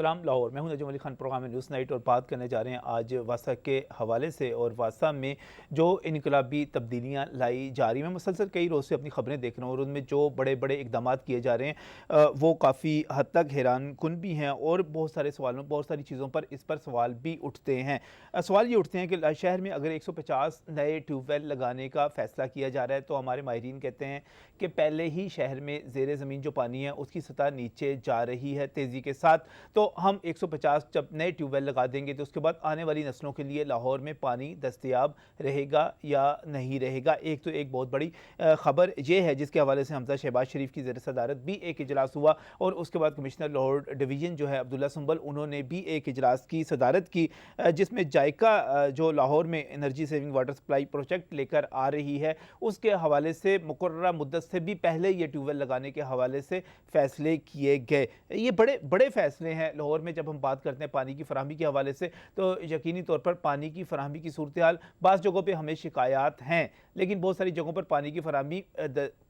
सलाम लाहौर, मैं हूं Najam Ali Khan, program news night, और बात करने जा रहे हैं आज वासा के हवाले से। और वासा में जो इनकलाबी तब्दीलियां लाई जा रही हैं, मैं मुसलसल कई रोज़ से अपनी खबरें देख रहा हूँ और उनमें जो बड़े बड़े इकदाम किए जा रहे हैं वो काफ़ी हद तक हैरान कुन भी हैं और बहुत सारे सवालों, बहुत सारी चीज़ों पर इस पर सवाल भी उठते हैं। सवाल ये उठते हैं कि शहर में अगर 150 नए ट्यूबवेल लगाने का फ़ैसला किया जा रहा है तो हमारे माहिरीन कहते हैं कि पहले ही शहर में ज़ेर ज़मीन जो पानी है उसकी सतह नीचे जा रही है तेज़ी के साथ। तो हम 150 जब नए ट्यूबवेल लगा देंगे तो उसके बाद आने वाली नस्लों के लिए लाहौर में पानी दस्तयाब रहेगा या नहीं रहेगा। एक तो एक बहुत बड़ी ख़बर यह है जिसके हवाले से हमजा शहबाज शरीफ की ज़ेर सदारत भी एक इजलास हुआ और उसके बाद कमिश्नर लाहौर डिवीज़न जो है अब्दुल्ला सुंबल, उन्होंने भी एक इजलास की सदारत की जिसमें जायका जो लाहौर में energy saving water supply project लेकर आ रही है उसके हवाले से मुकर्ररा मुद्दत से भी पहले ये ट्यूबवेल लगाने के हवाले से फ़ैसले किए गए। ये बड़े बड़े फ़ैसले हैं। लाहौर में जब हम बात करते हैं पानी की फराहमी के हवाले से तो यकीनी तौर पर पानी की फराहमी की सूरत हाल बाज़ जगहों पे हमें शिकायत हैं, लेकिन बहुत सारी जगहों पर पानी की फराहमी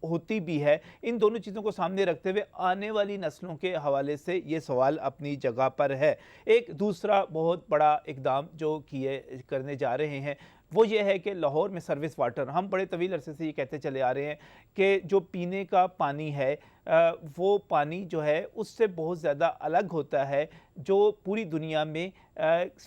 होती भी है। इन दोनों चीज़ों को सामने रखते हुए आने वाली नस्लों के हवाले से ये सवाल अपनी जगह पर है। एक दूसरा बहुत बड़ा इकदाम जो किए करने जा रहे हैं वो ये है कि लाहौर में सर्विस वाटर, हम बड़े तवील अरसे से ये कहते चले आ रहे हैं कि जो पीने का पानी है वो पानी जो है उससे बहुत ज़्यादा अलग होता है, जो पूरी दुनिया में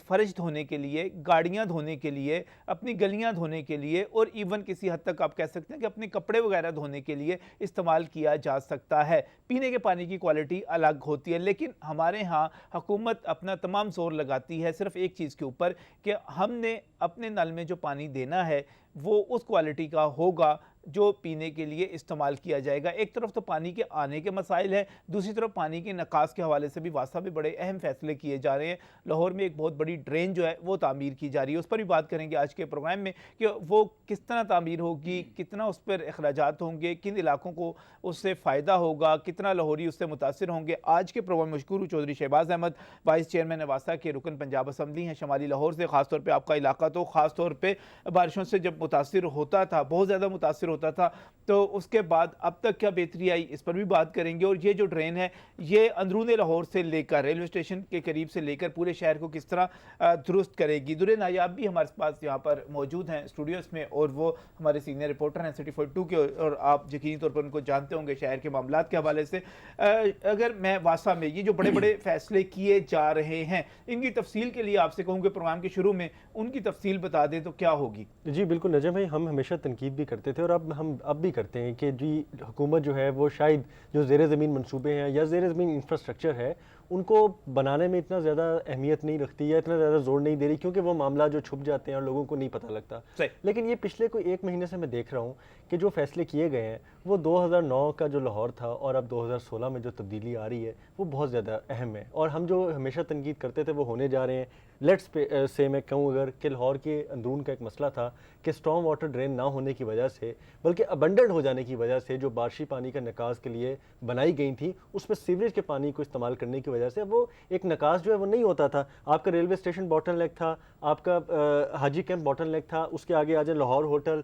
फ़र्श धोने के लिए, गाड़ियाँ धोने के लिए, अपनी गलियाँ धोने के लिए और इवन किसी हद तक आप कह सकते हैं कि अपने कपड़े वगैरह धोने के लिए इस्तेमाल किया जा सकता है। पीने के पानी की क्वालिटी अलग होती है, लेकिन हमारे यहाँ हुकूमत अपना तमाम जोर लगाती है सिर्फ एक चीज़ के ऊपर कि हमने अपने नल में जो पानी देना है वो उस क्वालिटी का होगा जो पीने के लिए इस्तेमाल किया जाएगा। एक तरफ तो पानी के आने के मसाइल हैं, दूसरी तरफ पानी के निकास के हवाले से भी वासा में बड़े अहम फैसले किए जा रहे हैं। लाहौर में एक बहुत बड़ी ड्रेन जो है वो तामीर की जा रही है, उस पर भी बात करेंगे आज के प्रोग्राम में कि वो किस तरह तामीर होगी, कितना उस पर अखराजात होंगे, किन इलाकों को उससे फ़ायदा होगा, कितना लाहौरी उससे मुतासर होंगे। आज के प्रोग्राम में मशकूर चौधरी शहबाज अहमद, वाइस चेयरमैन वासा के रुकन पंजाब असम्बली हैं शमाली लाहौर से। ख़ासतौर पर आपका इलाका तो ख़ासतौर पर बारिशों से जब मुतासर होता था, बहुत ज़्यादा मुतासर होता था, तो उसके बाद अब तक क्या बेहतरी आई इस पर भी बात करेंगे। और ये जो ड्रेन है ये अंदरूनी लाहौर से लेकर रेलवे स्टेशन के करीब से लेकर पूरे शहर को किस तरह दुरुस्त करेगी। दुरे नायाब भी हमारे पास यहाँ पर मौजूद हैं स्टूडियोज़ में और वो हमारे सीनियर रिपोर्टर हैं सिटी 42 के, और आप यकीनी तौर पर उनको जानते होंगे शहर के मामलात के हवाले से। अगर मैं वासा में ये जो बड़े बड़े फैसले किए जा रहे हैं इनकी तफसील के लिए आपसे कहूँगे प्रोग्राम के शुरू में उनकी तफसील बता दें तो क्या होगी। जी बिल्कुल नजम भाई, हम हमेशा तनकीद भी करते थे और अब भी करते हैं कि जी हुकूमत जो है वो शायद जो ज़ेर ज़मीन मंसूबे हैं या ज़ेर ज़मीन इंफ्रास्ट्रक्चर है उनको बनाने में इतना ज़्यादा अहमियत नहीं रखती या इतना ज़्यादा जोर नहीं दे रही, क्योंकि वो मामला जो छुप जाते हैं और लोगों को नहीं पता लगता। लेकिन ये पिछले कोई एक महीने से मैं देख रहा हूँ कि जो फैसले किए गए हैं वो 2009 का जो लाहौर था और अब 2016 में जो तब्दीली आ रही है वो बहुत ज़्यादा अहम है। और हम जो हमेशा तनकीद करते थे वो होने जा रहे हैं। लेट्स से मैं कहूँ अगर कि लाहौर के अंदरून का एक मसला था कि स्टॉर्म वाटर ड्रेन ना होने की वजह से, बल्कि अबंडेंट हो जाने की वजह से, जो बारिशी पानी का निकास के लिए बनाई गई थी उसमें सीवरेज के पानी को इस्तेमाल करने की वजह से वो एक निकास जो है वो नहीं होता था। आपका रेलवे स्टेशन बॉटल नेक था, आपका हाजी कैंप बॉटल नेक था, उसके आगे आ जाए लाहौर होटल,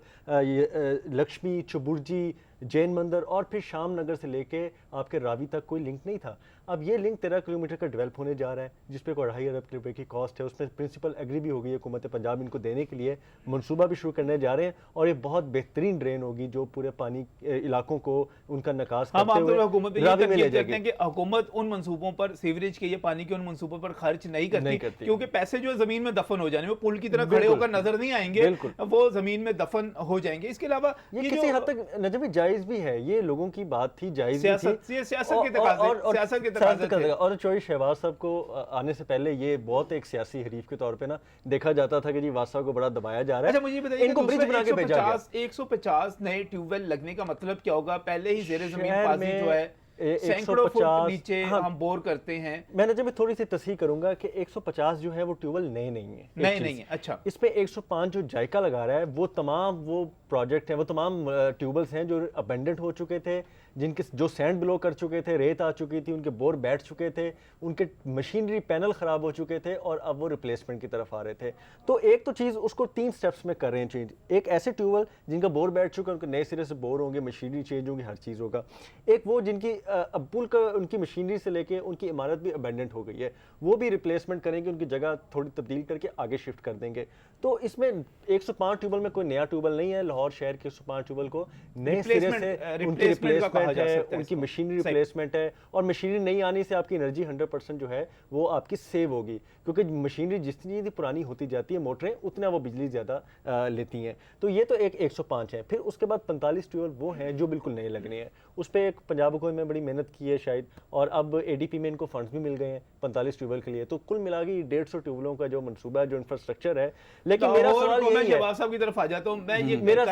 लक्ष्मी, चुबुर्जी, जैन मंदिर और फिर शाम नगर से लेके आपके रावी तक कोई लिंक नहीं था। अब ये लिंक 13 किलोमीटर का डेवलप होने जा रहा है जिस पे कोई 2.5 अरब रुपए की कॉस्ट है। उसमें प्रिंसिपल एग्री भी हो गई है, हुकूमत पंजाब इनको देने के लिए मंसूबा भी शुरू करने जा रहे हैं और ये बहुत बेहतरीन ड्रेन होगी जो पूरे पानी इलाकों को उनका निकास करते हुए रावी में ले जाएगी। कि हुकूमत उन मंसूबों पर, सीवरेज के, ये पानी के उन मंसूबों पर खर्च नहीं करती क्योंकि पैसे जो जमीन में दफन हो जाने, वो पुल की तरह खड़े होकर नजर नहीं आएंगे, वो जमीन में दफन हो जाएंगे। इसके अलावा ये किसी हद तक नजम जायज भी है, ये लोगों की बात थी, जायज भी थी, सियासत के तकाज़े। और चौधरी शहबाज साहब को आने से पहले ये बहुत एक सियासी हरीफ के तौर पे ना देखा जाता था कि जी वासा को बड़ा दबाया जा रहा है। अच्छा मुझे बताइए, इनको ब्रिज बना के भेजा गया। 150 नए ट्यूबवेल लगने का मतलब क्या होगा? पहले ही ज़ेरे ज़मीन पानी जो है सैकड़ों फुट नीचे हम बोर करते हैं। मैंने जब थोड़ी सी तस्हीह करूंगा कि 150 जो है वो ट्यूबवेल नए नहीं है, नए नहीं है। अच्छा, इस पे 105 जो जायका लगा रहा है वो तमाम वो प्रोजेक्ट हैं, वो तमाम ट्यूबवेल्स हैं जो अबेंडेंट हो चुके थे, जिनके जो सैंड ब्लो कर चुके थे, रेत आ चुकी थी, उनके बोर बैठ चुके थे, उनके मशीनरी पैनल ख़राब हो चुके थे और अब वो रिप्लेसमेंट की तरफ आ रहे थे। तो एक तो चीज़ उसको 3 स्टेप्स में कर रहे हैं चेंज। एक ऐसे ट्यूबवेल जिनका बोर बैठ चुका है, उनके नए सिरे से बोर होंगे, मशीनरी चेंज होंगी, हर चीज़ होगा। एक वो जिनकी अब पुल का उनकी मशीनरी से लेके उनकी इमारत भी अबेंडेंट हो गई है, वो भी रिप्लेसमेंट करेंगे, उनकी जगह थोड़ी तब्दील करके आगे शिफ्ट कर देंगे। तो इसमें 105 ट्यूबवेल में कोई नया ट्यूबवेल नहीं है। लाहौर शहर के 105 ट्यूबवेल को नए सिरे से उनकी रिप्लेसमेंट है, उनकी मशीनरी रिप्लेसमेंट है, और मशीनरी नहीं आने से आपकी एनर्जी 100% जो है वो आपकी सेव होगी, क्योंकि मशीनरी जितनी पुरानी होती जाती है मोटरें उतना वो बिजली ज़्यादा लेती हैं। तो ये तो एक 105 है। फिर उसके बाद 45 ट्यूबवेल वो हैं जो बिल्कुल नए लगने हैं। उस पर एक पंजाब हुकूमत में बड़ी मेहनत की है शायद, और अब ADP में इनको फंड्स भी मिल गए हैं 45 ट्यूबवेल के लिए। तो कुल मिला के 150 ट्यूबवेलों का जो मनसूबा है, जो इंफ्रास्ट्रक्चर है। लेकिन मेरा सवाल यही है, शहबाज साहब की तरफ आ जाता हूं मैं, ये मेरा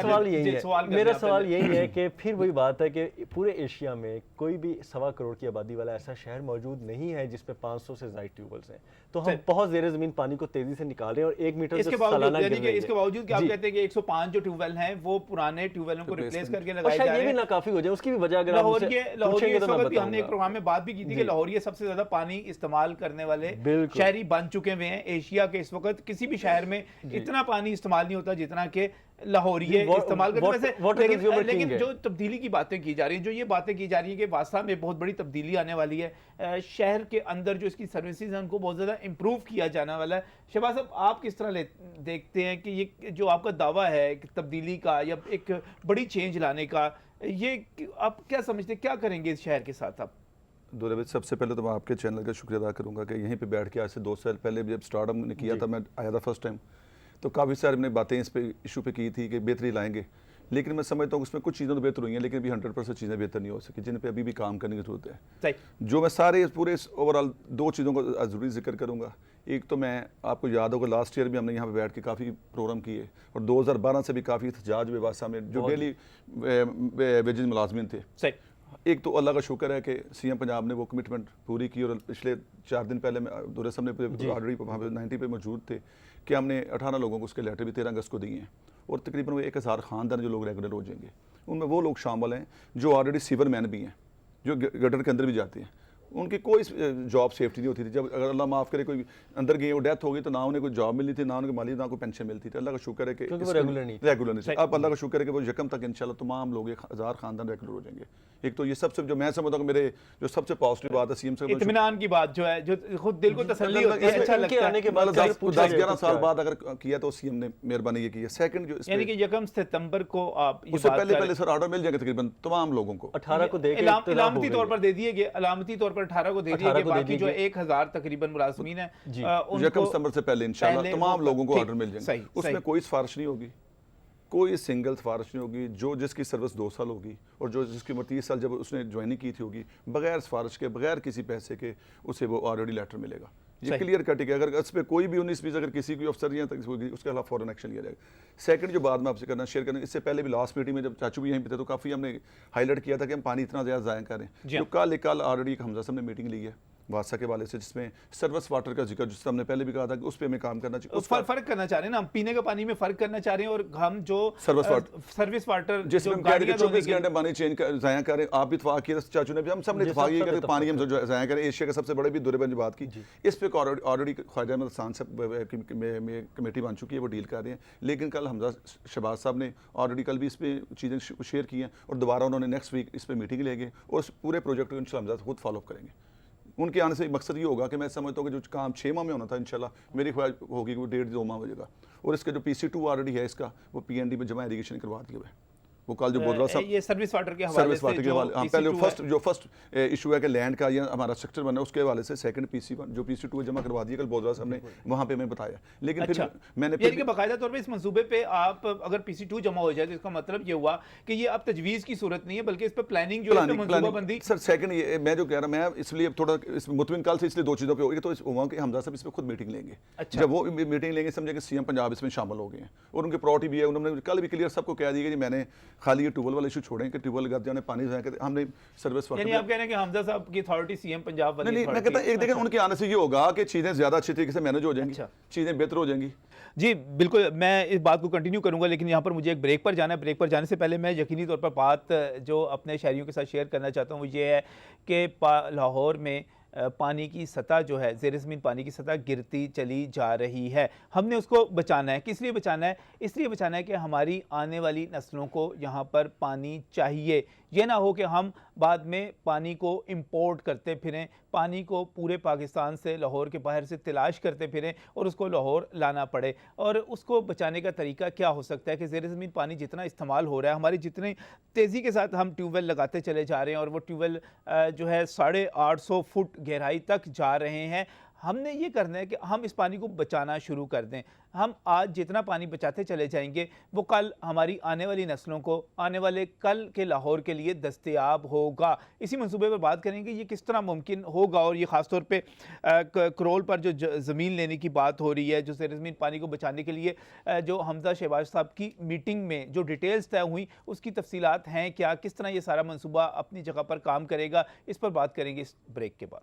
सवाल यही है कि फिर वही बात है कि पूरे एशिया में कोई भी 1.25 करोड़ की आबादी वाला ऐसा शहर मौजूद नहीं है जिसमें 500 से ज्यादा ट्यूबवेल्स हैं। तो हम बहुत ज़ेरे ज़मीन पानी को तेजी से निकाल रहे हैं और 1 मीटर इसके बावजूद कि आप कहते हैं कि 105 जो ट्यूबवेल हैं वो पुराने ट्यूबवेलों को रिप्लेस करके लगाए जा रहे हैं, ये भी ना काफी हो जाए। उसकी भी वजह अगर लाहौरिये इस वक्त भी हमने एक प्रोग्राम में बात भी की थी कि लाहौरिये सबसे ज्यादा पानी इस्तेमाल करने वाले शहरी बन चुके हुए हैं। एशिया के इस वक्त किसी भी शहर में इतना पानी इस्तेमाल नहीं होता जितना कि लाहौरिये इस्तेमाल करते हैं। लेकिन जो तब्दीली की बातें की जा रही हैं, जो ये बातें की जा रही हैं कि वास्ता में बहुत बड़ी तब्दीली आने वाली है, शहर के अंदर जो इसकी सर्विसेज हैं उनको बहुत ज़्यादा इम्प्रूव किया जाने वाला है। शहबाज साहब, आप किस तरह देखते हैं कि ये जो आपका दावा है तब्दीली का या एक बड़ी चेंज लाने का, ये आप क्या समझते हैं, क्या करेंगे इस शहर के साथ आप? दुर्बे, सबसे पहले तो मैं आपके चैनल का शुक्रिया अदा करूँगा कि यहीं पे बैठ के आज से 2 साल पहले जब स्टार्टअप ने किया था, मैं आया था फर्स्ट टाइम, तो काफ़ी सारी मैंने बातें इस पे इशू पे की थी कि बेहतरी लाएंगे। लेकिन मैं समझता हूँ उसमें कुछ चीज़ें तो बेहतर हुई हैं, लेकिन अभी 100% चीज़ें बेहतर नहीं हो सकी, जिन पे अभी भी काम करने की जरूरत है। जो मैं सारे पूरे ओवरऑल 2 चीज़ों को ज़रूरी जिक्र करूँगा। एक तो मैं आपको याद होगा लास्ट ईयर भी हमने यहाँ पे बैठ के काफ़ी प्रोग्राम किए, और 2012 से भी काफ़ी एहतजाज हुए वास्ता में जो डेली वेजेज मुलाजमिन थे। एक तो अल्लाह का शुक्र है कि CM पंजाब ने वो कमिटमेंट पूरी की, और पिछले 4 दिन पहले दुर्रे साहब ने ऑलरेडी वहाँ पे 90 पे मौजूद थे कि हमने 18 लोगों को उसके लेटर भी 13 अगस्त को दिए हैं, और तकरीबन वो 1000 ख़ानदान जो लोग रेगुलर हो जाएंगे, उनमें वो लोग शामिल हैं जो ऑलरेडी सीवर मैन भी हैं, जो गटर के अंदर भी जाते हैं। उनकी कोई जॉब सेफ्टी नहीं होती थी। जब अगर अल्लाह माफ़ करे कोई अंदर गए और डेथ हो गई तो ना उन्हें कोई जॉब मिली थी, ना उनके माली, ना कोई पेंशन मिलती थी। अल्लाह का शुक्र है कि रेगुलर नहीं। अब अल्लाह का शुक्र है कि वो यकम तक इंशाल्लाह तमाम लोग 1000 ख़ानदान रेगुलर हो जाएंगे। एक तो ये सबसे जो मैं समझता हूँ मेरे जो सबसे पॉजिटिव बात है CM साहब, इत्मीनान की बात जो है, जो खुद दिल को तसल्ली होती है, अच्छा लगता है। आने के बाद 10-11 साल बाद अगर किया तो CM ने मेहरबानी ये की है। सेकंड जो यानी कि 1 सितंबर को आप उससे पहले सर ऑर्डर मिल जाएगा तकरीबन तमाम लोगों को। 18 को देके अलामती तौर पर दे दिए गए, अलामती तौर पर 18 को दे दिए गए, बाकी जो 1000 तकरीबन मुलाजमीन है 1 सितंबर से पहले इंशाल्लाह तमाम लोगों को ऑर्डर मिल जाएंगे। उसमें कोई सिफारिश नहीं होगी, कोई सिंगल सिफारिश नहीं होगी। जो जिसकी सर्विस 2 साल होगी और जो जिसकी उम्र 30 साल जब उसने ज्वाइनिंग की थी होगी, बगैर सिफारिश के, बगैर किसी पैसे के उसे वो ऑलरेडी लेटर मिलेगा। ये क्लियर कट है। अगर इस पर कोई भी 19-20 अगर किसी कोई अफसर यहाँ तक होगी, उसके खिलाफ फौरन एक्शन लिया जाएगा। सेकंड जो बात मैं आपसे करना शेयर करना, इससे पहले भी लास्ट मीटिंग में जब चाचू भी यहीं पे थे तो काफ़ी हमने हाईलाइट किया था कि हम पानी इतना ज़्यादा ज़ाया करें। जो कल ऑलरेडी हमजा साहब ने मीटिंग ली है वासा के वाले से, जिसमें सर्विस वाटर का जिक्र, जिससे हमने पहले भी कहा था कि उस पर हमें काम करना चाहिए। फर्क करना चाह रहे हैं ना, हम पीने का पानी में फर्क करना चाह रहे हैं, और हम जो सर्विस वाटर जिसमें 24 घंटे पानी चेंज ज़ाया करें। आप भी इतफाक किया, चाचू ने भी, हम सब ने इतफाक किया कि पानी हम ज़ाया करें। एशिया का सबसे बड़े भी दुर्बन बात की, इस पर ऑलरेडी ख्वाजा अहमद खान साहब कमेटी बन चुकी है, वो डील कर रहे हैं। लेकिन कल हमजा शहबाज साहब ने ऑलरेडी कल भी इस पर चीज़ें शेयर की हैं, और दोबारा उन्होंने नेक्स्ट वीक इस पर मीटिंग लेंगे और उस पूरे प्रोजेक्ट को इंशाल्लाह हमजा खुद फॉलोअप करेंगे। उनके आने से मकसद ये होगा कि मैं समझता हूँ कि जो काम 6 माह में होना था इंशाल्लाह मेरी ख्वाहिश होगी कि वो 1.5-2 माह हो जाएगा। और इसका जो PC2 ऑलरेडी है, इसका वो PND में जमा इरीगेशन करवा दिया हुआ है। वो कल जो बोल रहा था ये सर्विस वाटर के हवाले से, पहले फर्स्ट इशू है कि लैंड का या हमारा स्ट्रक्चर बनना है, उसके हवाले से सेकंड PC1 जो PC2 जमा करवा दिया कल बोल रहा हमने, वहाँ पे मैं बताया। लेकिन फिर मैंने बाकायदा तौर पर इस मंसूबे पे आप अगर PC2 जमा हो जाए तो इसका मतलब ये हुआ कि ये अब तजवीज़ की सूरत नहीं है, बल्कि इस पर प्लानिंग जो है, मंसूबाबंदी। सर सेकंड ये मैं जो कह रहा, मैं इसलिए थोड़ा मुतमिन कल से इसलिए 2 चीज़ों पे होगी, तो हुआ कि हमजा साहब इस पर खुद मीटिंग लेंगे। जब वो मीटिंग लेंगे समझे कि CM पंजाब इसमें शामिल हो गए हैं, और उनकी प्रायोरिटी भी है। उन्होंने कल भी क्लियर सबको कह दिया कि मैंने खाली ये ट्यूबवेल वाला इशू छोड़ें कि ट्यूबवेल लगाते जाने पानी जाए, हमने सर्विस यानी आप कह रहे हैं कि हमजा साहब की अथॉरिटी सीएम पंजाब वाली नहीं, मैं कहता एक देखें उनके आने से ये होगा कि चीज़ें ज़्यादा अच्छी तरीके से मैनेज हो जाएंगी, चीज़ें बेहतर हो जाएंगी। जी बिल्कुल, मैं इस बात को कंटिन्यू करूंगा, लेकिन यहाँ पर मुझे एक ब्रेक पर जाना है। ब्रेक पर जाने से पहले मैं यकीनी तौर पर बात जो अपने शहरियों के साथ शेयर करना चाहता हूँ वो ये है कि लाहौर में पानी की सतह जो है, ज़ेर ज़मीन पानी की सतह गिरती चली जा रही है। हमने उसको बचाना है। किस लिए बचाना है? इसलिए बचाना है कि हमारी आने वाली नस्लों को यहाँ पर पानी चाहिए। ये ना हो कि हम बाद में पानी को इंपोर्ट करते फिरें, पानी को पूरे पाकिस्तान से, लाहौर के बाहर से तलाश करते फिरें और उसको लाहौर लाना पड़े। और उसको बचाने का तरीका क्या हो सकता है कि ज़ेर ज़मीन पानी जितना इस्तेमाल हो रहा है, हमारी जितनी तेज़ी के साथ हम ट्यूबवेल लगाते चले जा रहे हैं और वो ट्यूबवेल जो है 850 फुट गहराई तक जा रहे हैं, हमने ये करना है कि हम इस पानी को बचाना शुरू कर दें। हम आज जितना पानी बचाते चले जाएंगे वो कल हमारी आने वाली नस्लों को, आने वाले कल के लाहौर के लिए दस्तयाब होगा। इसी मंसूबे पर बात करेंगे ये किस तरह मुमकिन होगा, और ये ख़ासतौर पे करोल पर जो ज़मीन लेने की बात हो रही है, जो ज़ेर ज़मीन पानी को बचाने के लिए जो हमजा शहबाज साहब की मीटिंग में जो डिटेल्स तय हुई उसकी तफसीलात हैं क्या, किस तरह ये सारा मंसूबा अपनी जगह पर काम करेगा, इस पर बात करेंगे इस ब्रेक के बाद।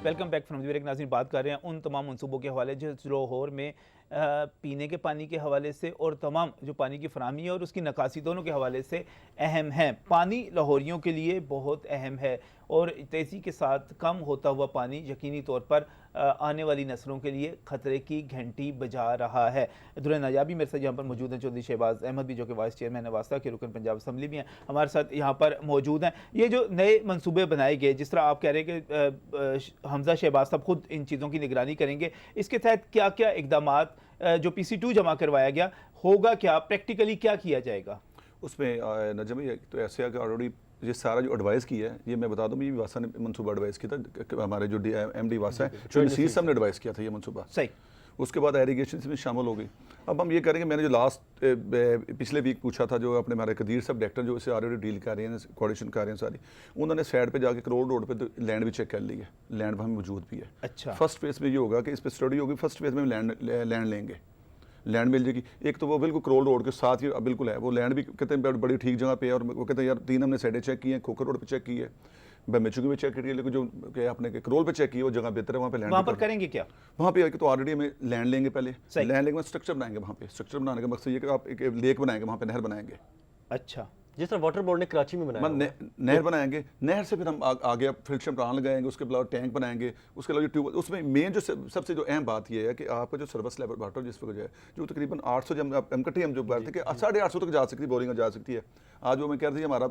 Welcome back from the break. नाज़रीन, बात कर रहे हैं उन तमाम मनसूबों के हवाले जो लाहौर में पीने के पानी के हवाले से और तमाम जो पानी की फराहमी है और उसकी नकासी दोनों के हवाले से अहम है। पानी लाहौरियों के लिए बहुत अहम है और तेज़ी के साथ कम होता हुआ पानी यकीनी तौर पर आने वाली नस्लों के लिए ख़तरे की घंटी बजा रहा है। दुल्हन नायाबी मेरे साथ यहाँ पर मौजूद हैं, चौधरी शहबाज अहमद भी जो कि वाइस चेयरमैन है वास्ता के रुकन पंजाब असम्बली भी हैं, हमारे साथ यहाँ पर मौजूद हैं। ये जो नए मनसूबे बनाए गए, जिस तरह आप कह रहे हैं कि हमजा शहबाज साहब खुद इन चीज़ों की निगरानी करेंगे, इसके तहत क्या क्या इकदाम जो PC2 जमा करवाया गया होगा, क्या प्रैक्टिकली क्या किया जाएगा उसमें? नजम भाई, तो ऐसे है कि ऑलरेडी ये सारा जो एडवाइस किया है, ये मैं बता दूं, ये वासा ने मनसूबा एडवाइस किया था, हमारे जो MD वासा है जो नसीर साहब ने एडवाइस किया था ये मनसूबा। सही। उसके बाद एरीगेशन में शामिल हो गई। अब हम ये करेंगे, मैंने जो लास्ट पिछले वीक पूछा था, जो अपने हमारे कदीर साहब डायरेक्टर जो इसे ऑलरेडी डील कर रहे हैं, कोऑर्डिनेशन कर रहे हैं सारी, उन्होंने साइड पे जाके करोड़ रोड पे तो लैंड भी चेक कर ली है, लैंड वहाँ मौजूद भी है। अच्छा। फर्स्ट फेज में ये होगा कि इस पर स्टडी होगी, फर्स्ट फेज में लैंड लेंगे, लैंड मिल जाएगी। एक तो वो बिल्कुल करोल रोड के साथ ही बिल्कुल है, वो लैंड भी कहते हैं बड़ी ठीक जगह पे है, और वो कहते हैं यार 3 हमने साइडें चेक की हैं, खोखर रोड पे चेक की है, बेमेचुकी में चेक की है, लेकिन जो कि आपने करोल पे चेक की है वो जगह बेहतर है, वहाँ पे लैंड वहाँ पर करेंगे क्या? वहाँ पे तो ऑलरेडी हमें लैंड लेंगे, पहले लैंड लेंगे, स्ट्रक्चर बनाएंगे। वहाँ पे स्ट्रक्चर बनाने का मकसद ये कि आप एक लेक बनाएंगे, वहाँ पे नहर बनाएंगे। अच्छा। जिस तरह वाटर बोर्ड ने कराची में बनाया, नहर बनाएंगे, नहर से फिर हम आगे फिल्टर प्लान लगाएंगे, उसके अलावा टैंक बनाएंगे, उसके अलावा ट्यूबवेल। उसमें मेन जो सबसे जो अहम बात ये है कि आपका जो सर्विस लेवल वाटर जिस वजह है जो तकरीबन 800 एमकटी हम जो बात थे कि 850 तक जा सकती है, बोरिंग जा सकती है। आज वो मैं कह रही थी हमारा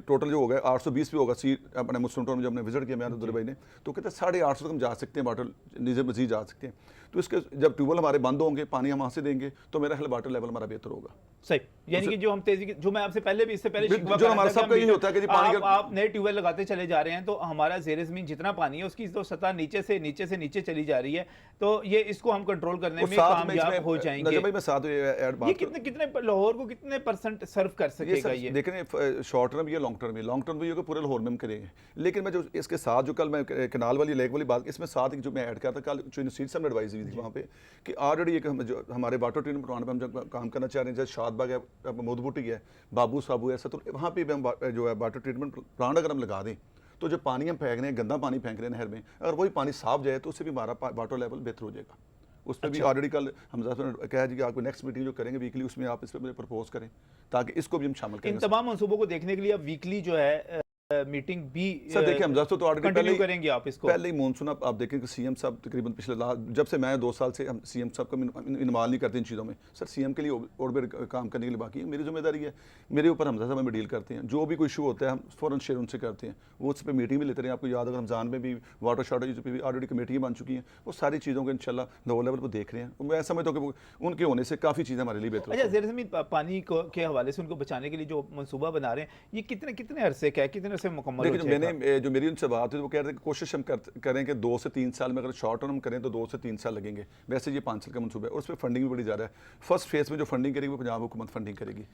टोटल जो होगा 820 भी होगा, अपने मुस्लिम टाउन में जब हमने विजिट किया मैं दुबई ने, तो कहते हैं 850 तक हम जा सकते हैं, वाटर नीचे मजीद जा सकते हैं। तो इसके जब ट्यूबवेल हमारे बंद होंगे, पानी हम वहाँ से देंगे, तो मेरा ख्याल वाटर लेवल हमारा बेहतर होगा। सही। यानी कि जो हम तेजी जो मैं आपसे पहले भी इससे पहले जो हमारा सबका यही होता है कि पानी आप नए ट्यूबवेल लगाते चले जा रहे हैं तो हमारा ज़ेर ज़मीन जितना पानी है उसकी तो सतह नीचे से नीचे चली जा रही है, तो ये इसको हम कंट्रोल करने में कामयाब हो जाएंगे। मैं साथ ये कितने लाहौर को कितने % सर्व कर सकेगा? ये देखें, शॉर्ट टर्म या लॉन्ग टर्म, लॉन्ग टर्म भी होगा पूरे लाहौर में हम करेंगे, लेकिन मैं जो इसके साथ जो कल मैं कनाल वाली लेक वाली बात, इसमें साथ जो मैं ऐड करता कल जो नसीर साहब ने एडवाइस दी थी वहाँ पे कि ऑलरेडी एक जो हमारे वाटर ट्रीटमेंट प्लांट पे हम जब काम करना चाह रहे हैं, जैसे शादबाग है, मोदबुटी है, बाबू साबू है, तो वहाँ पे भी हम जो है वाटर ट्रीटमेंट प्लांट अगर हम लगा दें तो जो पानी हम फेंक रहे हैं, गंदा पानी फेंक रहे हैं नहर में, अगर वही पानी साफ जाए तो उससे भी हमारा वाटर लेवल बेहतर हो जाएगा। उस पर भी ऑलरेडी कल हम कहा जी कि आपको नेक्स्ट मीटिंग जो करेंगे वीकली, उसमें आप इस पर प्रपोज करें ताकि इसको भी हम शामिल करें। इन तमाम मंसूबों को देखने के लिए अब वीकली जो है मीटिंग भी सर देखिए, हम तो ऑलरेडी पहले करेंगे आप इसको। पहले ही मानसून आप देखें कि सीएम साहब तकरीबन पिछले जब से मैं 2 साल से हम सीएम साहब को इन्वॉल्व नहीं करते इन चीज़ों में। सर सीएम के लिए और भी काम करने के लिए बाकी है, मेरी जिम्मेदारी है, मेरे ऊपर हमजा साहब में डील करते हैं, जो भी कोई इशू होता है हम फ़ौरन शेयर उनसे करते हैं, वो उस पर मीटिंग भी लेते हैं। आपको याद अगर रमज़ान में भी वाटर शॉर्टेज पे भी ऑलरेडी कमेटी बन चुकी हैं, वो सारी चीज़ों को इंशाल्लाह लो लेवल पर देख रहे हैं। मैं समझता हूँ कि उनके होने से काफ़ी चीज़ें हमारे लिए बेहतर। अच्छा, ज़ेर ज़मीन पानी के हवाले से उनको बचाने के लिए जो मनसूबा बना रहे हैं, ये कितने अरसे का है, कितने अरसे मुकम्मल हो जाएगा? मैंने जो मेरी उनसे बात हुई वो कह रहे थे कि कोशिश हम करें कि 2 से 3 साल में, अगर शॉर्ट टर्म करें तो 2 से 3 साल लगेंगे, वैसे ये 5 साल का मनसूबा है और उस पर फंडिंग भी बड़ी ज़्यादा है। फर्स्ट फेज में जो फंडिंग करेगी वो पंजाब हुकूमत फंडिंग करेगी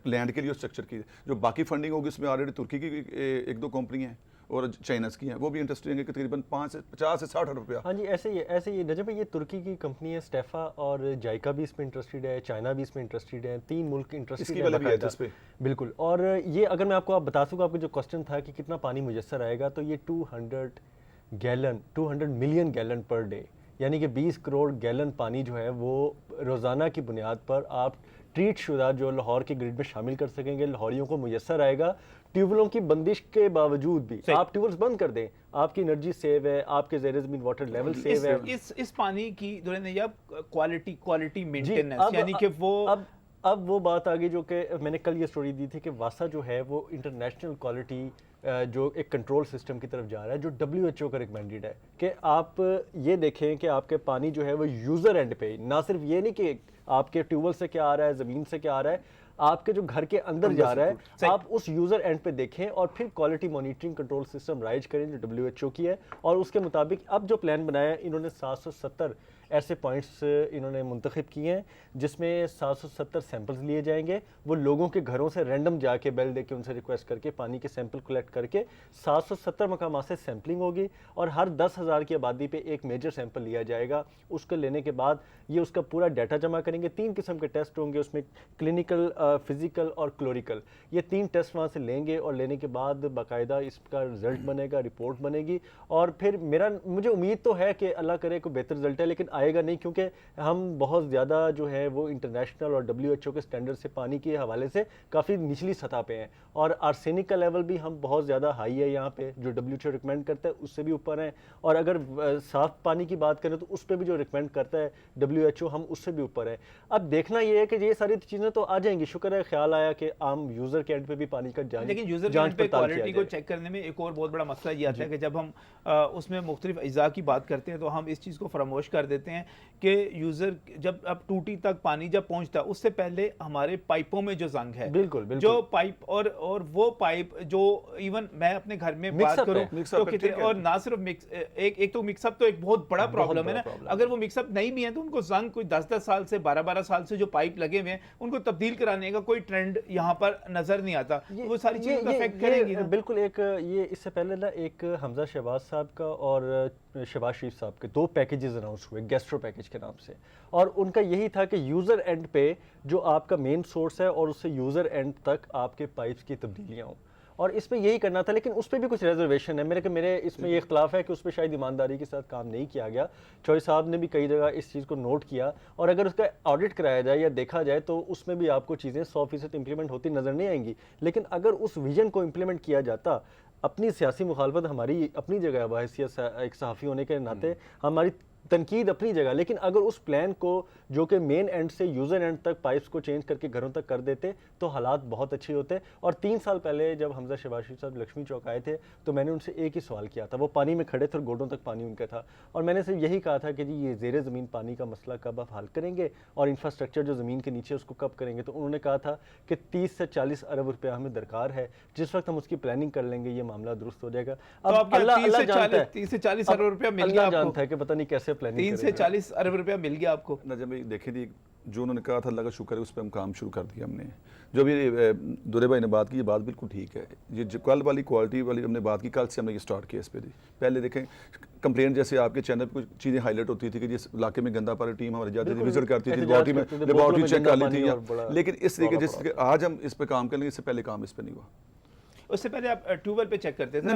लैंड के लिए और स्ट्रक्चर की, जो बाकी फंडिंग होगी उसमें ऑलरेडी तुर्की की 1-2 कंपनी हैं और चाइनास की हैं, वो भी इंटरेस्ट देंगे कि तकरीबन 50 से 60 अरब रुपया। हाँ जी, ऐसे ही नजम भाई, ये तुर्की की कंपनी है स्टेफा, और जायका भी इसमें इंटरेस्टेड है, चाइना भी इसमें इंटरेस्टेड है, 3 मुल्क इंटरेस्टेड इसकी है पहले भी है बाकायदा। इस पे। बिल्कुल। और ये अगर मैं आपको बता सकूँ, आपका जो क्वेश्चन था कि कितना पानी मुयस्सर आएगा, तो ये 200 मिलियन गैलन पर डे, यानी कि 20 करोड़ गैलन पानी जो है वो रोज़ाना की बुनियाद पर आप ट्रीट शुदा जो लाहौर के ग्रिड में शामिल कर सकेंगे, लाहौरियों को मुयस्सर आएगा। ट्यूबवेलों की बंदिश के बावजूद भी आप ट्यूबवेल्स बंद कर दें, आपकी एनर्जी सेव है, आपके ज़ेरे ज़मीन वाटर लेवल सेव है। इस पानी की क्वालिटी जी, मेंटेनेंस, यानी कि वो अब वो बात आ गई जो कि मैंने कल ये स्टोरी दी थी कि वासा जो है वो इंटरनेशनल क्वालिटी जो एक कंट्रोल सिस्टम की तरफ जा रहा है, जो WHO का रिकमेंडेड है कि आप ये देखें कि आपके पानी जो है वो यूज़र एंड पे, ना सिर्फ ये नहीं कि आपके ट्यूबवेल से क्या आ रहा है, ज़मीन से क्या आ रहा है, आपके जो घर के अंदर जा रहा है, आप उस यूज़र एंड पे देखें और फिर quality monitoring control system rise करें जो WHO की है। और उसके मुताबिक अब जो प्लान बनाया है, इन्होंने 770 ऐसे पॉइंट्स इन्होंने मुंतखब किए हैं जिसमें 770 सैंपल्स लिए जाएंगे। वो लोगों के घरों से रैंडम जाके बेल दे के उनसे रिक्वेस्ट करके पानी के सैंपल कलेक्ट करके 770 मकामात से सैम्पलिंग होगी और हर 10,000 की आबादी पे एक मेजर सैंपल लिया जाएगा। उसको लेने के बाद ये उसका पूरा डाटा जमा करेंगे। 3 किस्म के टेस्ट होंगे उसमें, क्लिनिकल, फिजिकल और क्लोरिकल। ये 3 टेस्ट वहाँ से लेंगे और लेने के बाद बाकायदा इसका रिजल्ट बनेगा, रिपोर्ट बनेगी। और फिर मुझे उम्मीद तो है कि अल्लाह करे कोई बेहतर रिजल्ट है, लेकिन आएगा नहीं, क्योंकि हम बहुत ज़्यादा जो है वो इंटरनेशनल और WHO के स्टैंडर्ड से पानी के हवाले से काफ़ी निचली सतह पे हैं। और आर्सेनिक का लेवल भी हम बहुत ज़्यादा हाई है यहाँ पे, जो WHO रिकमेंड करता है उससे भी ऊपर है। और अगर साफ़ पानी की बात करें तो उस पर भी जो रिकमेंड करता है WHO, हम उससे भी ऊपर है। अब देखना ये है कि ये सारी चीज़ें तो आ जाएंगी। शुक्र है ख्याल आया कि आम यूज़र के एंड पे भी पानी का लेकिन यूज़र के एंड पे क्वालिटी को चेक करने में एक और बहुत बड़ा मसला ये आता है कि जब हम उसमें मुख्तलिफ अज्जा की बात करते हैं तो हम इस चीज़ को फरामोश कर देते हैं कि यूज़र जब अब टूटी तक पानी जब पहुंचता है उससे पहले हमारे पाइपों में जो जंग है, बिल्कुल जो पाइप और वो पाइप जो इवन मैं अपने घर में बात करूं तो कितने, और ना सिर्फ एक तो मिक्सअप तो एक बहुत बड़ा प्रॉब्लम है ना। अगर वो मिक्सअप नहीं भी है तो उनको जंग कोई 10-10 साल से 12-12 साल से जो पाइप लगे हुए हैं उनको तब्दील कराने का कोई ट्रेंड यहाँ पर नजर नहीं आता। वो सारी चीजें अफेक्ट करेंगी ना। बिल्कुल। एक ये इससे पहले ना एक हमजा शहबाज साहब का और शहबाज शरीफ साहब के 2 पैकेजेस अनाउंस हुए गैस्ट्रो पैकेज के नाम से, और उनका यही था कि यूज़र एंड पे जो आपका मेन सोर्स है और उससे यूज़र एंड तक आपके पाइप्स की तब्दीलियाँ हों, और इस पे यही करना था। लेकिन उस पर भी कुछ रिजर्वेशन है। मेरे इसमें ये इख्तलाफ है कि उस पर शायद ईमानदारी के साथ काम नहीं किया गया। चौधरी साहब ने भी कई जगह इस चीज़ को नोट किया, और अगर उसका ऑडिट कराया जाए या देखा जाए तो उसमें भी आपको चीज़ें 100% इंप्लीमेंट होती नज़र नहीं आएंगी। लेकिन अगर उस विजन को इम्प्लीमेंट किया जाता, अपनी सियासी मुखालफत हमारी अपनी जगह है, बहैसियत एक सहाफ़ी होने के नाते हमारी तनकीद अपनी जगह, लेकिन अगर उस प्लान को जो कि मेन एंड से यूज़र एंड तक पाइप्स को चेंज करके घरों तक कर देते तो हालात बहुत अच्छे होते। और 3 साल पहले जब हमजा शहबाज शरीफ साहब लक्ष्मी चौक आए थे तो मैंने उनसे एक ही सवाल किया था। वो पानी में खड़े थे और घोटों तक पानी उनका था, और मैंने सिर्फ यही कहा था कि जी ये ज़ेरे ज़मीन पानी का मसला कब आप हल करेंगे और इंफ्रास्ट्रक्चर जो ज़मीन के नीचे उसको कब करेंगे। तो उन्होंने कहा था कि 30 से 40 अरब रुपया हमें दरकार है, जिस वक्त हम उसकी प्लानिंग कर लेंगे ये मामला दुरुस्त हो जाएगा। अब अल्लाह जानता है 30 से 40 अरब रुपया मिल गया, अल्लाह जानता है कि पता नहीं कैसे प्लानिंग 3 से 40 अरब रुपया मिल गया आपको। नजम भाई देखें जी, जो उन्होंने कहा था अल्लाह का शुक्र है उस पर हम काम शुरू कर दिया हमने। जो भी दुरे भाई ने बात की, ये बात बिल्कुल ठीक है। ये जो कल वाली क्वालिटी वाली हमने बात की, कल से हमने ये स्टार्ट किया इस पर। पहले देखें कंप्लेंट जैसे आपके चैनल पर कुछ चीज़ें हाईलाइट होती थी कि जिस इलाके में गंदा पानी, टीम हमारी जाती थी, विजिट करती थी, लेबॉर्ट्री चेक कर ली थी। लेकिन इस तरीके जिस आज हम इस पर काम करेंगे, इससे पहले काम इस पर नहीं हुआ। उससे पहले आप ट्यूबवेल पे चेक करते थे,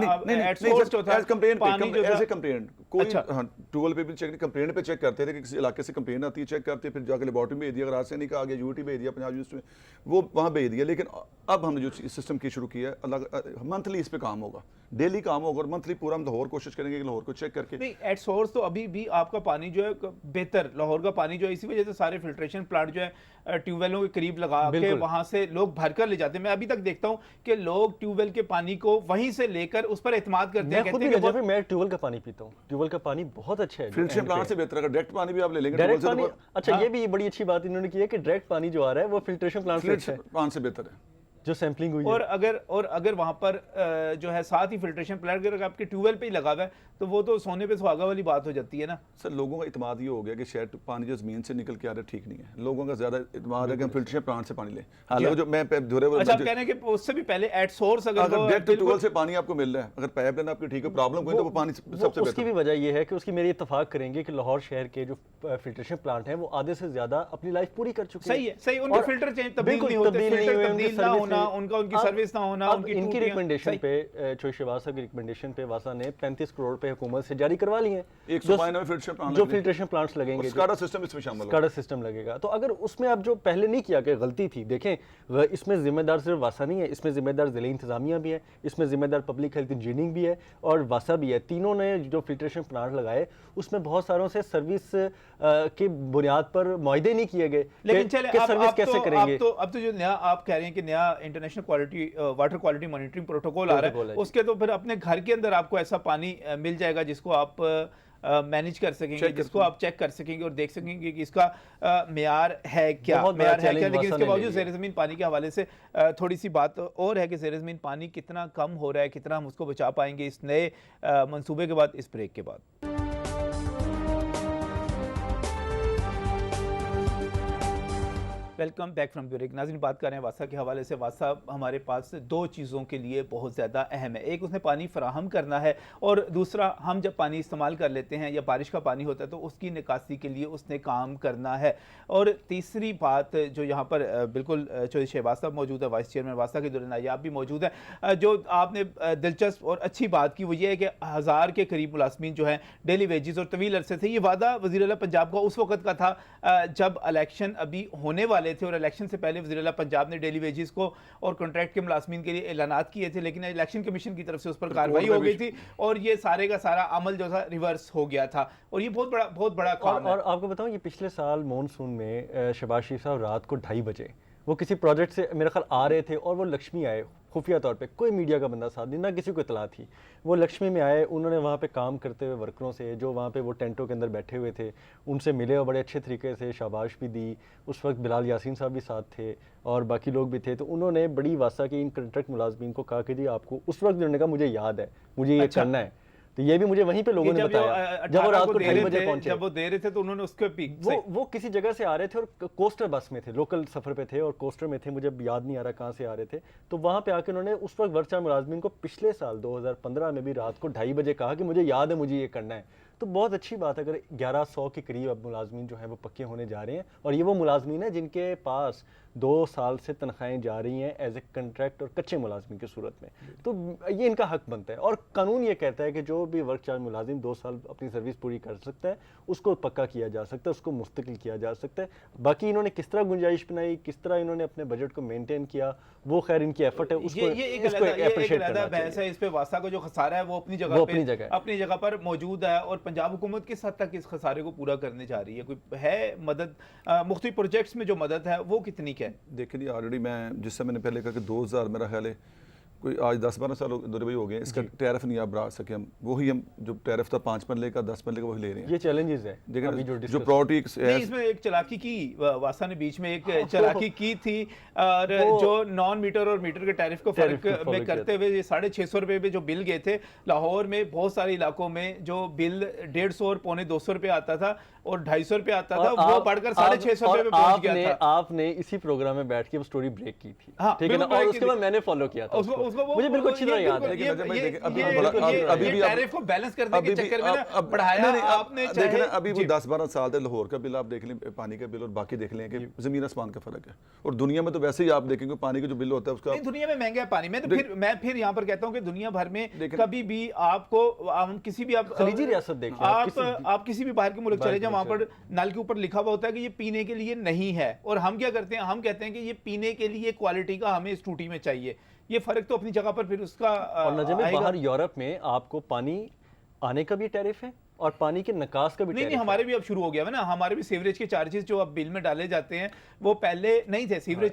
कंप्लेंट कोई ट्यूबवेल पे भी चेक नहीं, कंप्लेंट पे चेक करते थे कि किसी इलाके से कंप्लेंट आती है, चेक करते फिर जाकर लेबॉर्ट्री में भेज दिया, अगर आर्सेनिक का आ गया यूटी भेज दिया, पंजाब यूनिवर्सिटी में वो वहाँ भेज दिया। लेकिन अब हमने जो सिस्टम की शुरू किया है, मंथली इस पे काम होगा, डेली काम होगा, और मंथली पूरा हम लाहौर कोशिश करेंगे कि लाहौर को चेक करके। नहीं, एट सोर्स तो अभी भी आपका पानी जो है बेहतर, लाहौर का पानी जो है, इसी वजह से सारे फिल्ट्रेशन प्लांट जो है ट्यूबवेलों के करीब लगा के वहां से लोग भरकर ले जाते हैं। मैं अभी तक देखता हूं कि लोग ट्यूबवेल के पानी को वहीं से लेकर उस पर एतमाद करते हैं। मैं ट्यूबवेल का पानी पीता हूं, ट्यूबवेल का पानी बहुत अच्छा है, फिल्ट्रेशन प्लांट से बेहतर है। डायरेक्ट पानी भी आप ले लेंगे डायरेक्ट पानी। अच्छा, ये भी बड़ी अच्छी बात इन्होंने की है कि डायरेक्ट पानी जो आ रहा है वो फिल्ट्रेशन प्लांट से बेहतर है। जो सैम्पलिंग हुई है। और अगर वहाँ पर जो है साथ ही फिल्ट्रेशन प्लांट अगर आपके ट्यूबवेल पे ही लगा हुआ है तो वो तो सोने पे सुहागा वाली बात हो जाती है ना। सर लोगों का इतमाद ये हो गया कि शायद पानी जो ज़मीन से निकल के आ रहा है ठीक नहीं है, लोगों का ज़्यादा इतमाद है कि हम फिल्ट्रेशन प्लांट से पानी लें। हालांकि जो मैं धुरे अच्छा, आप कह रहे हैं कि उससे भी पहले एट सोर्स अगर डायरेक्ट ट्यूबवेल से पानी आपको मिल रहा है, अगर पाइपलाइन आपकी ठीक है, प्रॉब्लम कोई तो वो पानी सबसे उसकी बेहतर। भी वजह ये है कि उसकी मेरी इत्तेफाक करेंगे कि लाहौर शहर के जो फिल्ट्रेशन प्लांट हैं वो आधे से ज्यादा अपनी लाइफ पूरी कर चुके हैं। सही है, सही, उनके और फिल्टर चेंज तब्दील बिल्कुल नहीं होते, तब्दील नहीं फिल्टर हुए, तब्दील उनकी ना सर्विस होना, नहीं- उनका उनकी अब- सर्विस ना होना, अब उनकी इनकी टूटियां- रिकमेंडेशन सही। पे चोई शहबाज साहब की रिकमेंडेशन पे वासा ने 35 करोड़ पे हुकूमत से जारी करवा लिए हैं 192 फिल्ट्रेशन प्लांट जो फिल्ट्रेशन प्लांट्स लगेंगे, स्काडा सिस्टम इसमें शामिल स्काडा सिस्टम लगेगा। तो अगर उसमें अब जो पहले नहीं किया कि गलती थी, देखें इसमें जिम्मेदार सिर्फ वासा नहीं है, इसमें जिम्मेदार ज़िले इंतजामिया भी है, इसमें जिम्मेदार पब्लिक हेल्थ इंजीनियरिंग भी है और वासा भी है। तीनों ने जो फिल्ट्रेशन प्लांट लगाए उसमें बहुत सारों से सर्विस की बुनियाद पर मुआहदे नहीं किए गए। लेकिन चले कि सर्विस कैसे करेंगे। अब तो जो नया आप कह रहे हैं कि नया international quality water quality monitoring protocol आ रहा है, उसके तो फिर अपने घर के अंदर आपको ऐसा पानी मिल जाएगा जिसको आप मैनेज कर सकेंगे, जिसको आप चेक कर सकेंगे और देख सकेंगे कि इसका मेयार है क्या, मेयार है क्या। लेकिन इसके बावजूद ज़ेर ज़मीन पानी के हवाले से थोड़ी सी बात और है कि ज़ेर ज़मीन पानी कितना कम हो रहा है, कितना हम उसको बचा पाएंगे इस नए मंसूबे के बाद, इस ब्रेक के बाद। Welcome back from break. नाज़रीन, बात कर रहे हैं वासा के हवाले से। वासा हमारे पास दो चीज़ों के लिए बहुत ज़्यादा अहम है, एक उसने पानी फराहम करना है और दूसरा हम जब पानी इस्तेमाल कर लेते हैं या बारिश का पानी होता है तो उसकी निकासी के लिए उसने काम करना है। और तीसरी बात जो यहाँ पर बिल्कुल चौधरी शहबाज साहब मौजूद है, वाइस चेयरमैन वासा के दुरान नायाब भी मौजूद है, जो आपने दिलचस्प और अच्छी बात की वो ये है कि 1000 के करीब मुलाजमीन जो हैं डेली वेजेस और तवील अरसे से, ये वादा वज़ीर आला पंजाब का उस वक्त का था जब इलेक्शन अभी होने वाले थे और इलेक्शन से पहले वज़ीर आला पंजाब ने डेली वेजेस को और कॉन्ट्रैक्ट के मुलाजमीन के लिए ऐलानात किए थे, लेकिन इलेक्शन कमीशन की तरफ से उस पर कार्रवाई हो गई थी और ये सारे का सारा अमल जो था रिवर्स हो गया था और ये बहुत बड़ा काम है। और आपको बताऊं, ये पिछले साल मॉनसून में शहबाज शरीफ साहब रात को 2:30 बजे वो किसी प्रोजेक्ट से मेरे ख्याल आ रहे थे और वो लक्ष्मी आए खुफिया तौर पे, कोई मीडिया का बंदा साथ नहीं, ना किसी को इतला थी। वो लक्ष्मी में आए, उन्होंने वहाँ पे काम करते हुए वर्करों से जो वहाँ पे वो टेंटों के अंदर बैठे हुए थे उनसे मिले और बड़े अच्छे तरीके से शाबाश भी दी। उस वक्त बिलाल यासीन साहब भी साथ थे और बाकी लोग भी थे। तो उन्होंने बड़ी वासा की इन कॉन्ट्रैक्ट मुलाजमीन को कहा कि जी आपको, उस वक्त उन्होंने कहा मुझे याद है, मुझे ये करना है। तो ये भी मुझे वहीं पे लोगों ने बताया जब वो रात को 2:30 बजे पहुंचे। जब वो दे रहे थे तो उन्होंने उसके वो किसी जगह से आ रहे थे और कोस्टर बस में थे, लोकल सफर पे थे और कोस्टर में थे, मुझे याद नहीं आ रहा कहाँ से आ रहे थे। तो वहाँ पे आके उन्होंने उस वक्त वर्कचार मुलाजमीन को पिछले साल 2015 में भी रात को 2:30 बजे कहा कि मुझे याद है, मुझे ये करना है। तो बहुत अच्छी बात है, अगर 1100 के करीब अब मुलाजमीन जो है वो पक्के होने जा रहे हैं और ये वो मुलाजमीन है जिनके पास 2 साल से तनख्वाहें जा रही हैं एज ए कंट्रैक्ट और कच्चे मुलाजमीन की सूरत में। तो ये इनका हक बनता है और कानून ये कहता है कि जो भी वर्क चार्ज मुलाजिम 2 साल अपनी सर्विस पूरी कर सकता है उसको पक्का किया जा सकता है, उसको मुस्तकिल किया जा सकता है। बाकी इन्होंने किस तरह गुंजाइश बनाई, किस तरह इन्होंने अपने बजट को मेनटेन किया, वो खैर इनकी एफर्ट है, उसको एप्रिशिएट करना चाहिए। इस पे वासा का जो खसारा है वो अपनी जगह पर मौजूद है और पंजाब हुकूमत किस हद तक इस खसारे को पूरा करने जा रही है, कोई है मदद मुख्तलिफ प्रोजेक्ट्स में जो मदद है वो कितनी क्या है? देखिए जी, ऑलरेडी मैं जिससे मैंने पहले कहा कि 2000 मेरा ख्याल है कोई आज 10-12 साल दूर भाई हो गए, इसका टैरिफ नहीं आप बढ़ा सके, हम वही हम जो टैरिफ था 5 मरले का 10 मरले का वही ले रहे हैं। ये चैलेंजेस है जो प्रॉपर्टी इसमें एक चलाकी की वासा ने बीच में एक चलाकी की थी और जो नॉन मीटर और मीटर के टैरिफ को फर्क में करते हुए 650 रुपए पे जो बिल गए थे, लाहौर में बहुत सारे इलाकों में जो बिल 150 और पौने 200 रुपए आता था और 250 रुपए आता था, वो बढ़कर 650 रुपए पे पहुंच गया था। आपने इसी प्रोग्राम में बैठ के वो स्टोरी ब्रेक की थी, ठीक है ना, और उसके बाद मैंने फॉलो किया था उसको, मुझे बिल्कुल अच्छी तरह याद है। अभी भी टैरिफ को बैलेंस करने के चक्कर में ना बढ़ाया आपने। देख लें अभी वो 10-12 साल थे, लाहौर का बिल आप देख लें, पानी का बिल और बाकी देख लें कि जमीन आसमान का फर्क है। और दुनिया में तो वैसे ही आप देखेंगे पानी का जो बिल होता है उसका, दुनिया में महंगा है पानी। मैं फिर यहाँ पर कहता हूँ कि दुनिया भर में कभी भी आपको किसी भी आप खलीजी रियासत देखिए, आप किसी भी बाहर के मुल्क चले जाए, वहां पर नल के ऊपर लिखा हुआ होता है कि ये पीने के लिए नहीं है, और हम क्या करते हैं, हम कहते हैं कि ये पीने के लिए क्वालिटी का हमें इस टूटी में चाहिए। ये फर्क तो अपनी जगह पर फिर उसका और नजर में बाहर यूरोप में आपको पानी आने का भी टैरिफ है और पानी के निकास का भी नहीं tariff है। हमारे भी अब शुरू हो गया है ना, हमारे भी सीवरेज के चार्जेस जो अब बिल में डाले जाते हैं वो पहले नहीं थे, सीवरेज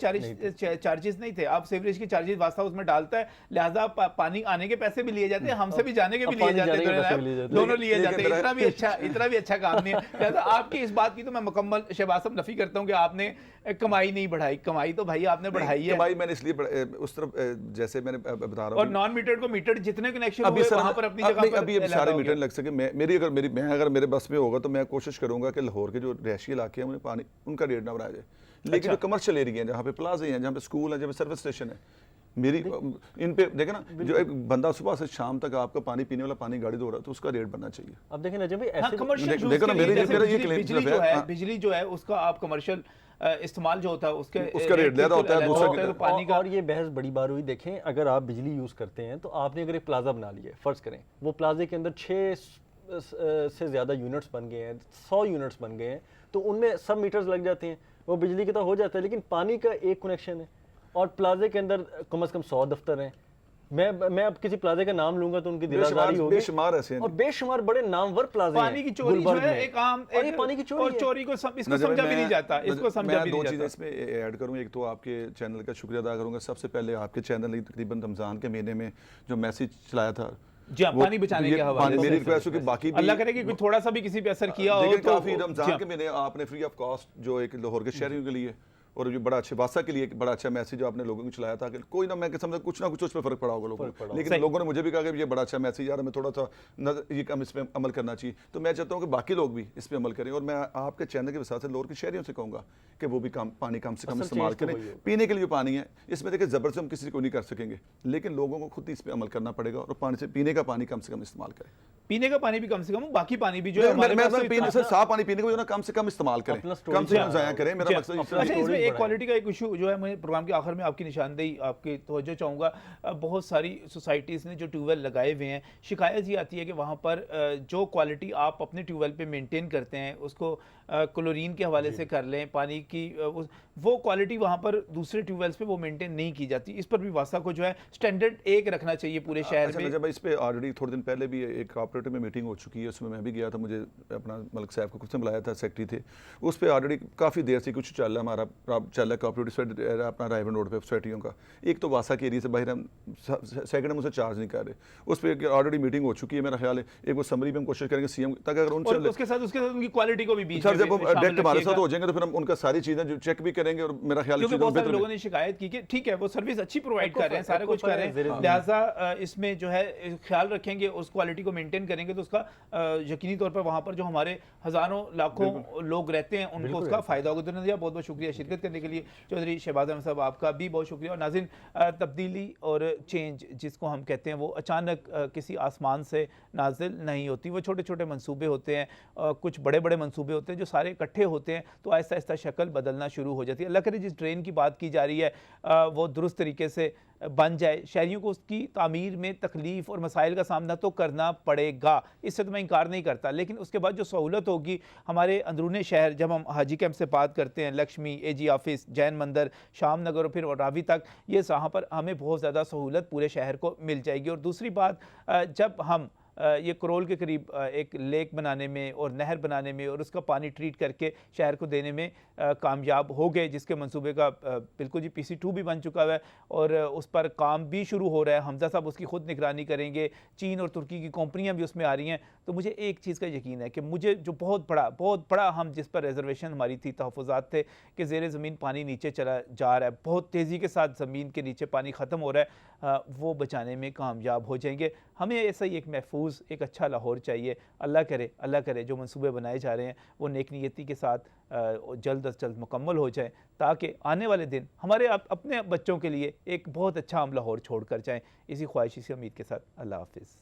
चार्जेस नहीं थे, अब सीवरेज के चार्जेस वास्ता उसमें डालता है, लिहाजा पानी आने के पैसे भी लिए जाते हैं, हमसे भी जाने के भी अब लिए पानी जाते जाने के पैसे भी लिए हैं, जाते हैं। दोनों लिए जाते हैं। लेकिन इतना भी अच्छा काम नहीं है। लिहाजा आपकी इस बात की तो मैं मुकम्मल शहबाज साहब नफी करता हूँ कि आपने कमाई नहीं बढ़ाई, कमाई तो भाई आपने बढ़ाई है, कमाई मैंने इसलिए उस तरफ जैसे मैंने बता रहा और हूँ नॉन मीटर्ड को मीटर्ड जितने कनेक्शन अभी हुए सर वहां पर अपनी जगह पर अभी अलहदा सारे हो मीटर गया। लग सके। मैं अगर मेरे बस में होगा तो मैं कोशिश करूंगा कि लाहौर के जो रिहायशी इलाके हैं उन्हें पानी उनका रेट ना बढ़ाया जाए, लेकिन जो कमर्शियल एरिया है जहाँ पे प्लाजे हैं, जहाँ पे स्कूल है, जहाँ पे सर्विस स्टेशन है, मेरी इन पे देखे ना, जो एक बंदा सुबह से शाम तक आपका पानी पीने वाला पानी गाड़ी धो रहा है तो उसका रेट बनना चाहिए। अब देखें नजम भाई हाँ, ऐसे कमर्शियल यूज देखो ना, के लिए मेरा जैसे ये बिजली claim बिजली सिर्फ जो है, है, हाँ। बिजली जो है उसका आप कमर्शियल इस्तेमाल जो होता है उसका रेट ज़्यादा होता है, दूसरा तो पानी का। और ये बहस बड़ी बार हुई। देखें अगर आप बिजली यूज़ करते हैं तो आपने अगर एक प्लाजा बना लिया है, फ़र्ज़ करें वो प्लाजे के अंदर 6 से ज़्यादा यूनिट्स बन गए हैं, 100 यूनिट्स बन गए हैं, तो उनमें सब मीटर्स लग जाते हैं, वो बिजली की तो हो जाता है, लेकिन पानी का एक कनेक्शन है और प्लाजे के अंदर कम से कम 100 दफ्तर हैं। मैं अब किसी प्लाजे का नाम लूंगा तो उनकी दिलाजारी होगी, बेशुमार ऐसे हैं। और बेशुमार बड़े नामवर प्लाजे हैं पानी की चोरी जो गुलबर्ग है में। एक आम और ये पानी की चोरी और है। चोरी को इसको नजर समझा भी नहीं जाता, इसको समझा मैं भी दो नहीं चीज़ें जाता। इसमें ऐड करूँ। एक तो आपके चैनल का शुक्रिया अदा करूँगा। सबसे पहले आपके चैनल ने तकरीबन रमज़ान के महीने में जो मैसेज चलाया था, जी हाँ, वो- पानी बचाने ये के हवाले मेरी से रिक्वेस्ट है कि बाकी भी अल्लाह करे कि कोई थोड़ा सा भी किसी पे असर किया हो लेकिन तो काफी जी रमजान हाँ। के महीने आपने फ्री ऑफ कॉस्ट जो एक लाहौर के शहरियों के लिए और जो बड़ा अच्छे वासा के लिए एक बड़ा अच्छा मैसेज आपने लोगों को चलाया था कि कोई ना, मैं समझ कुछ ना कुछ उस पर फर्क पड़ा होगा लोगों को, लेकिन लोगों ने मुझे भी कहा कि ये बड़ा अच्छा मैसेज यार, हमें थोड़ा सा ये कम इस पर अमल करना चाहिए। तो मैं चाहता हूँ कि बाकी लोग भी इस पर अमल करें, और मैं आपके चैनल के वजह से लाहौर के शहरियों से कहूँगा कि वो भी पानी कम से कम इस्तेमाल करें। पीने के लिए पानी है, इसमें देखिए ज़बरदस्त हम किसी को नहीं कर सकेंगे, लेकिन लोगों को खुद इस पर अमल करना पड़ेगा और पानी से पीने का पानी कम से कम इस्तेमाल करें। पीने का पानी भी कम से कम, बाकी पानी भी जो है हमारे पास तो पीने से साफ पानी पीने को जो ना कम से कम इस्तेमाल करें, अपना कम से कम storage ज़ाया करें। मेरा मकसद अच्छा, इस इसमें एक क्वालिटी का एक इशू जो है, मैं प्रोग्राम के आखिर में आपकी निशानदेही आपकी तवज्जो चाहूँगा। बहुत सारी सोसाइटीज़ ने जो ट्यूबवेल लगाए हुए हैं, शिकायत ये आती है कि वहाँ पर जो क्वालिटी आप अपने ट्यूबवेल पे मेंटेन करते हैं उसको क्लोरीन के हवाले से कर लें, पानी की वो क्वालिटी वहाँ पर दूसरे ट्यूबवेल्स पे वो मेंटेन नहीं की जाती। इस पर भी वासा को जो है स्टैंडर्ड एक रखना चाहिए पूरे शहर में। जब इस पे ऑलरेडी थोड़े दिन पहले भी एक कोऑपरेटिव में मीटिंग हो चुकी है, उसमें मैं भी गया था, मुझे अपना मलिक साहब को कुछ बुलाया था, सेक्रेटरी थे। उस पर ऑलरेडी काफ़ी देर से कुछ चल रहा है, हमारा चल रहा है कोऑपरेटिव अपना रायवन रोड पे सोसाइटियों का। एक तो वासा के एरिया से बाहर हम सेकंड हम उसे चार्ज नहीं कर रहे, उस पर ऑलरेडी मीटिंग हो चुकी है। मेरा ख्याल है एक वो समरी में हम कोशिश करेंगे सीएम तक, अगर और उसके साथ उनकी क्वालिटी को भी बीच सर में जब शामिल डायरेक्ट हमारे साथ रखिएगा। हो जाएंगे तो फिर हम उनका सारी चीज़ें जो चेक भी करेंगे, और मेरा ख्याल क्योंकि बहुत सारे लोगों ने शिकायत की कि ठीक है वो सर्विस अच्छी प्रोवाइड कर रहे हैं, सारा कुछ कर रहे हैं, लिहाजा इसमें जो है ख्याल रखेंगे, उस क्वालिटी को मेंटेन करेंगे तो उसका यकीनी तौर पर वहाँ पर जो हमारे हज़ारों लाखों लोग रहते हैं उनको उसका फ़ायदा होगा। तो नज़रिया बहुत बहुत शुक्रिया शिरकत करने के लिए। चौधरी शहबाज अहमद साहब आपका भी बहुत शुक्रिया। और नाज़रीन, तब्दीली और चेंज जिसको हम कहते हैं वो अचानक किसी आसमान से नाजिल नहीं होती, वो छोटे छोटे मंसूबे होते हैं, कुछ बड़े बड़े मंसूबे होते हैं जो सारे इकट्ठे होते हैं तो आहिस्ता आहिस्ता शक्ल बदलना शुरू हो जाती है। अल्लाह करे जिस ट्रेन की बात की जा रही है वो दुरुस्त तरीके से बन जाए, शहरियों को उसकी तामीर में तकलीफ़ और मसाइल का सामना तो करना पड़ेगा, इससे तो मैं इनकार नहीं करता, लेकिन उसके बाद जो सहूलत होगी हमारे अंदरूनी शहर, जब हम हाजी कैंप से बात करते हैं, लक्ष्मी, एजी ऑफिस, जैन मंदिर, शाम नगर और फिर रावी तक, ये यहाँ पर हमें बहुत ज़्यादा सहूलत पूरे शहर को मिल जाएगी। और दूसरी बात, जब हम ये करोल के करीब एक लेक बनाने में और नहर बनाने में और उसका पानी ट्रीट करके शहर को देने में कामयाब हो गए, जिसके मंसूबे का बिल्कुल जी PC2 भी बन चुका है और उस पर काम भी शुरू हो रहा है। हमजा साहब उसकी खुद निगरानी करेंगे, चीन और तुर्की की कंपनियां भी उसमें आ रही हैं। तो मुझे एक चीज़ का यकीन है कि मुझे जो बहुत बड़ा हम जिस पर रिजर्वेशन हमारी थी, तहफ़्फ़ुज़ात थे कि ज़ेर ज़मीन पानी नीचे चला जा रहा है, बहुत तेज़ी के साथ ज़मीन के नीचे पानी ख़त्म हो रहा है, वो बचाने में कामयाब हो जाएंगे। हमें ऐसा ही एक महफूज एक अच्छा लाहौर चाहिए। अल्लाह करे जो मंसूबे बनाए जा रहे हैं वो नेक नियति के साथ जल्द अज जल्द मुकम्मल हो जाए, ताकि आने वाले दिन हमारे अपने बच्चों के लिए एक बहुत अच्छा हम लाहौर छोड़ कर जाएँ। इसी ख्वाहिश, इसी उम्मीद के साथ अल्लाह हाफ़िज़।